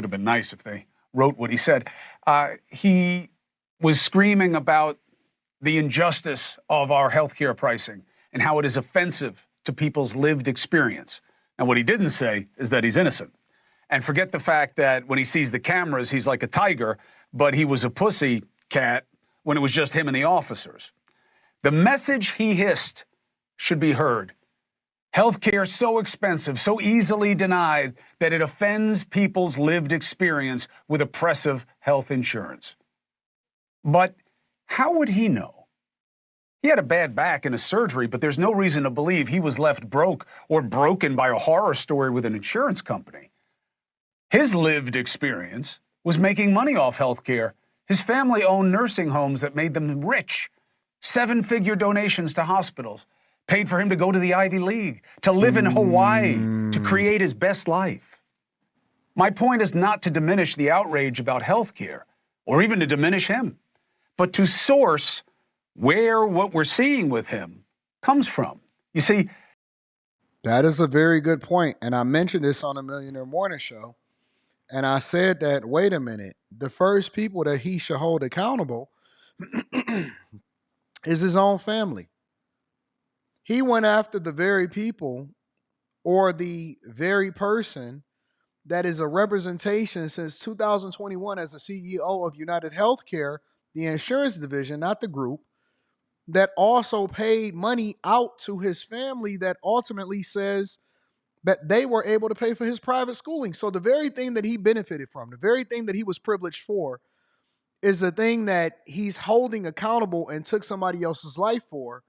have been nice if they wrote what he said. He was screaming about the injustice of our healthcare pricing and how it is offensive to people's lived experience. And what he didn't say is that he's innocent. And forget the fact that when he sees the cameras, he's like a tiger, but he was a pussy cat when it was just him and the officers. The message he hissed should be heard. Healthcare so expensive, so easily denied that it offends people's lived experience with oppressive health insurance. But how would he know? He had a bad back and a surgery, but there's no reason to believe he was left broke or broken by a horror story with an insurance company. His lived experience was making money off healthcare. His family owned nursing homes that made them rich. 7-figure donations to hospitals, paid for him to go to the Ivy League, to live in Hawaii, to create his best life. My point is not to diminish the outrage about healthcare, or even to diminish him, but to source where what we're seeing with him comes from. You see, that is a very good point. And I mentioned this on the Millionaire Morning Show. And I said that, wait a minute, the first people that he should hold accountable is his own family. He went after the very people or the very person that is a representation since 2021 as the CEO of United Healthcare, the insurance division, not the group, that also paid money out to his family that ultimately says that they were able to pay for his private schooling. So the very thing that he benefited from, the very thing that he was privileged for, is the thing that he's holding accountable and took somebody else's life for,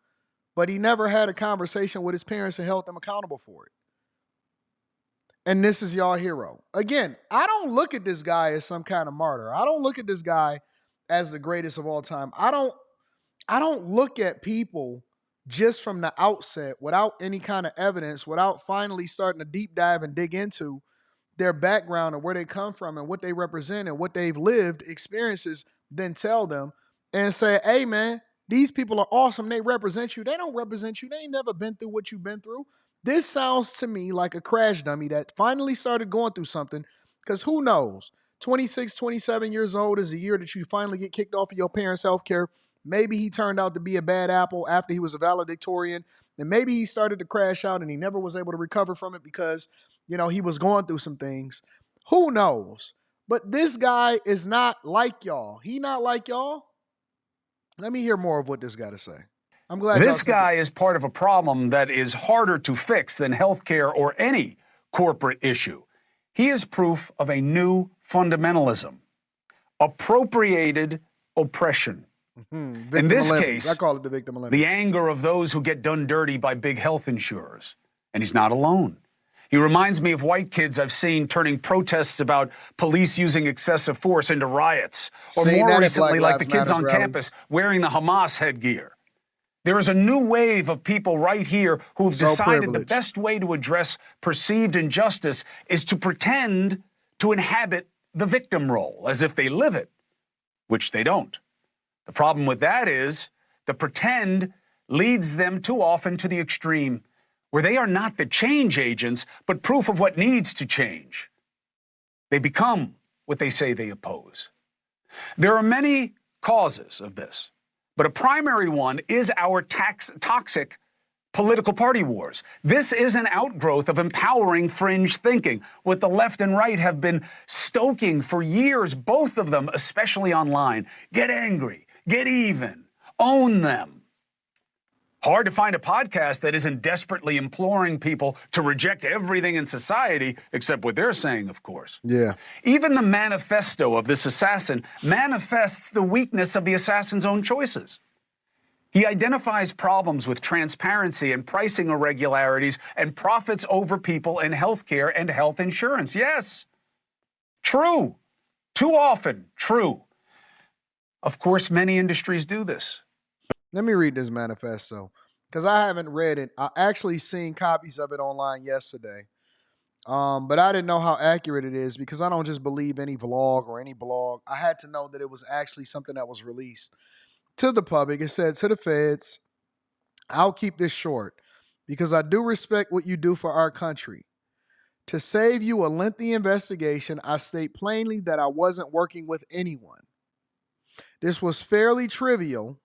but he never had a conversation with his parents and held them accountable for it. And this is y'all hero. Again, I don't look at this guy as some kind of martyr. I don't look at this guy as the greatest of all time. I don't look at people just from the outset without any kind of evidence, without finally starting to deep dive and dig into their background and where they come from and what they represent and what they've lived, experiences, then tell them and say, hey, man, these people are awesome. They represent you. They don't represent you. They ain't never been through what you've been through. This sounds to me like a crash dummy that finally started going through something, because who knows? 26, 27 years old is a year that you finally get kicked off of your parents' health care. Maybe he turned out to be a bad apple after he was a valedictorian. And maybe he started to crash out and he never was able to recover from it because, he was going through some things. Who knows? But this guy is not like y'all. He not like y'all. Let me hear more of what this guy to say. I'm glad this guy is part of a problem that is harder to fix than healthcare or any corporate issue. He is proof of a new fundamentalism, appropriated oppression. In this case, I call it the victim Olympics. The anger of those who get done dirty by big health insurers. And he's not alone. He reminds me of white kids I've seen turning protests about police using excessive force into riots. Or more recently, like the kids on campus wearing the Hamas headgear. There is a new wave of people right here who have decided the best way to address perceived injustice is to pretend to inhabit the victim role, as if they live it, which they don't. The problem with that is the pretend leads them too often to the extreme, where they are not the change agents, but proof of what needs to change. They become what they say they oppose. There are many causes of this, but a primary one is our toxic political party wars. This is an outgrowth of empowering fringe thinking, what the left and right have been stoking for years, both of them, especially online. Get angry. Get even. Own them. Hard to find a podcast that isn't desperately imploring people to reject everything in society, except what they're saying, of course. Yeah. Even the manifesto of this assassin manifests the weakness of the assassin's own choices. He identifies problems with transparency and pricing irregularities and profits over people in healthcare and health insurance. Yes, true. Too often, true. Of course, many industries do this. Let me read this manifesto because I haven't read it. I actually seen copies of it online yesterday, but I didn't know how accurate it is because I don't just believe any vlog or any blog. I had to know that it was actually something that was released to the public. It said to the feds, I'll keep this short because I do respect what you do for our country. To save you a lengthy investigation, I state plainly that I wasn't working with anyone. This was fairly trivial,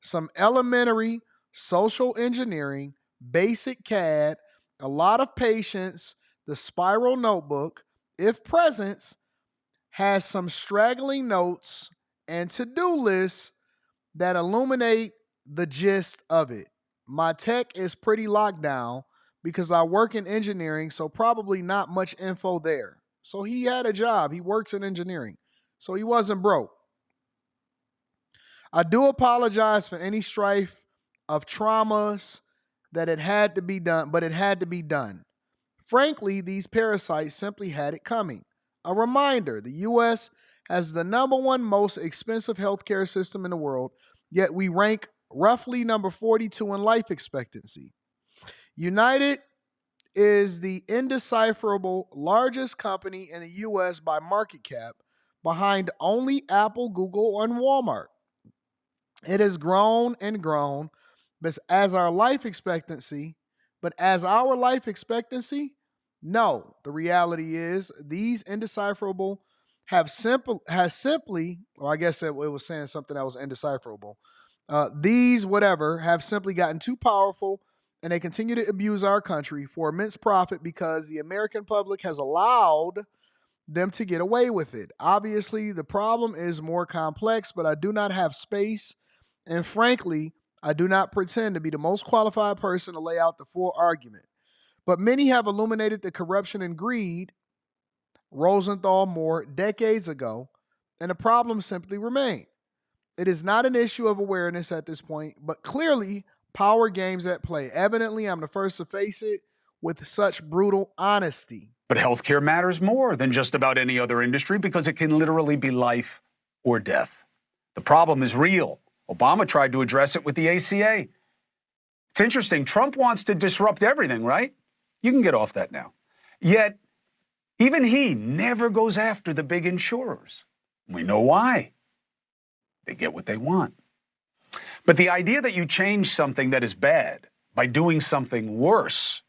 some elementary social engineering, basic CAD, a lot of patience, the spiral notebook, if present, has some straggling notes and to-do lists that illuminate the gist of it. My tech is pretty locked down because I work in engineering, so probably not much info there. So he had a job. He works in engineering. So he wasn't broke. I do apologize for any strife of traumas that it had to be done, but it had to be done. Frankly, these parasites simply had it coming. A reminder, the US has the number one most expensive healthcare system in the world, yet we rank roughly number 42 in life expectancy. United is the indecipherable largest company in the US by market cap, behind only Apple, Google, and Walmart. It has grown and grown, but as our life expectancy, no. The reality is these indecipherable has simply, or I guess it was saying something that was indecipherable. These whatever have simply gotten too powerful, and they continue to abuse our country for immense profit because the American public has allowed them to get away with it. Obviously, the problem is more complex, but I do not have space. And frankly, I do not pretend to be the most qualified person to lay out the full argument. But many have illuminated the corruption and greed, Rosenthal more, decades ago, and the problem simply remain. It is not an issue of awareness at this point, but clearly power games at play. Evidently, I'm the first to face it with such brutal honesty. But healthcare matters more than just about any other industry because it can literally be life or death. The problem is real. Obama tried to address it with the ACA. It's interesting. Trump wants to disrupt everything, right? You can get off that now. Yet, even he never goes after the big insurers. We know why. They get what they want. But the idea that you change something that is bad by doing something worse,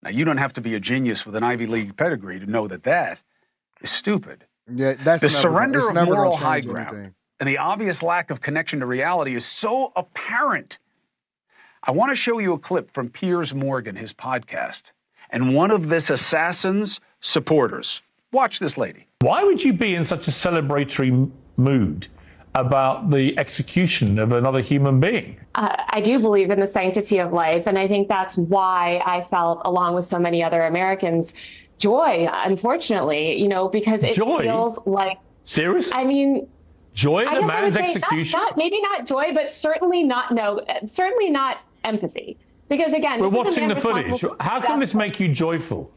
now you don't have to be a genius with an Ivy League pedigree to know that that is stupid. Yeah, that's the never surrender it's of never moral gonna high change ground anything. and the obvious lack of connection to reality is so apparent. I want to show you a clip from Piers Morgan, his podcast, and one of this assassin's supporters. Watch this lady. Why would you be in such a celebratory mood about the execution of another human being? I do believe in the sanctity of life, and I think that's why I felt, along with so many other Americans, joy, unfortunately, because it feels like... Serious? I mean... Joy at a man's execution? Maybe not joy, but certainly not empathy. Because again, we're watching the footage. How can this make you joyful?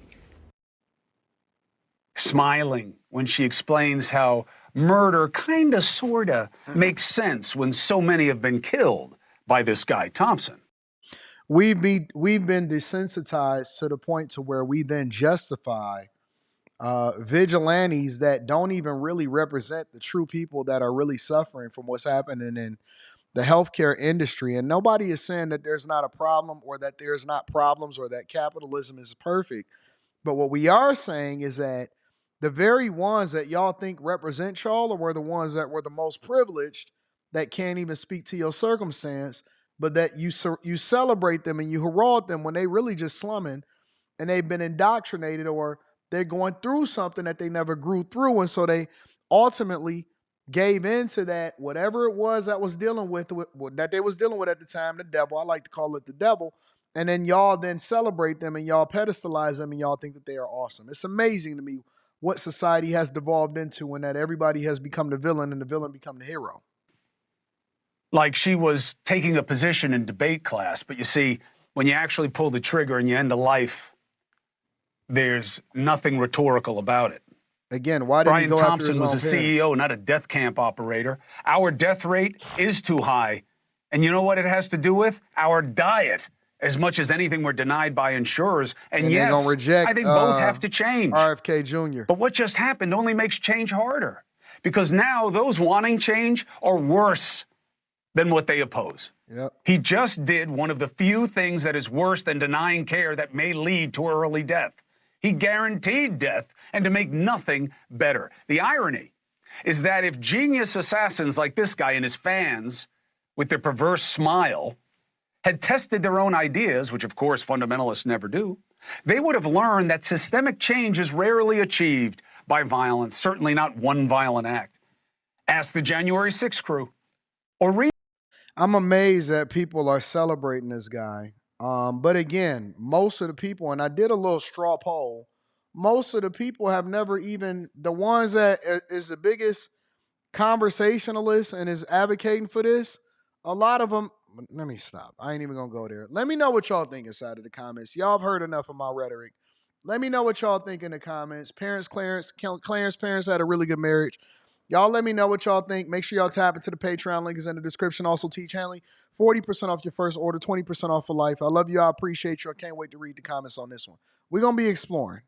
Smiling when she explains how murder kinda, sorta makes sense when so many have been killed by this guy, Thompson. We've been desensitized to the point to where we then justify vigilantes that don't even really represent the true people that are really suffering from what's happening in the healthcare industry. And nobody is saying that there's not a problem or that there's not problems or that capitalism is perfect. But what we are saying is that the very ones that y'all think represent y'all were the ones that were the most privileged that can't even speak to your circumstance, but that you celebrate them and you herald them when they really just slumming and they've been indoctrinated or they're going through something that they never grew through. And so they ultimately gave into that, whatever it was that was dealing with that they was dealing with at the time, the devil. I like to call it the devil. And then y'all then celebrate them and y'all pedestalize them and y'all think that they are awesome. It's amazing to me what society has devolved into and that everybody has become the villain and the villain become the hero. Like she was taking a position in debate class, but you see, when you actually pull the trigger and you end a life, there's nothing rhetorical about it. Again, why did Brian he go Thompson after his was a own CEO, not a death camp operator. Our death rate is too high. And you know what it has to do with? Our diet, as much as anything we're denied by insurers. And yes, gonna reject, I think both have to change. RFK Jr. But what just happened only makes change harder. Because now those wanting change are worse than what they oppose. Yep. He just did one of the few things that is worse than denying care that may lead to early death. He guaranteed death and to make nothing better. The irony is that if genius assassins like this guy and his fans, with their perverse smile, had tested their own ideas, which of course fundamentalists never do, they would have learned that systemic change is rarely achieved by violence, certainly not one violent act. Ask the January 6th crew, or read. I'm amazed that people are celebrating this guy. But again, most of the people, and I did a little straw poll, most of the people have never even, the ones that is the biggest conversationalist and is advocating for this, a lot of them, let me stop. I ain't even going to go there. Let me know what y'all think inside of the comments. Y'all have heard enough of my rhetoric. Let me know what y'all think in the comments. Clarence parents had a really good marriage. Y'all let me know what y'all think. Make sure y'all tap into the Patreon. Link is in the description. Also, Teach Hanley, 40% off your first order, 20% off for life. I love you. I appreciate you. I can't wait to read the comments on this one. We're going to be exploring.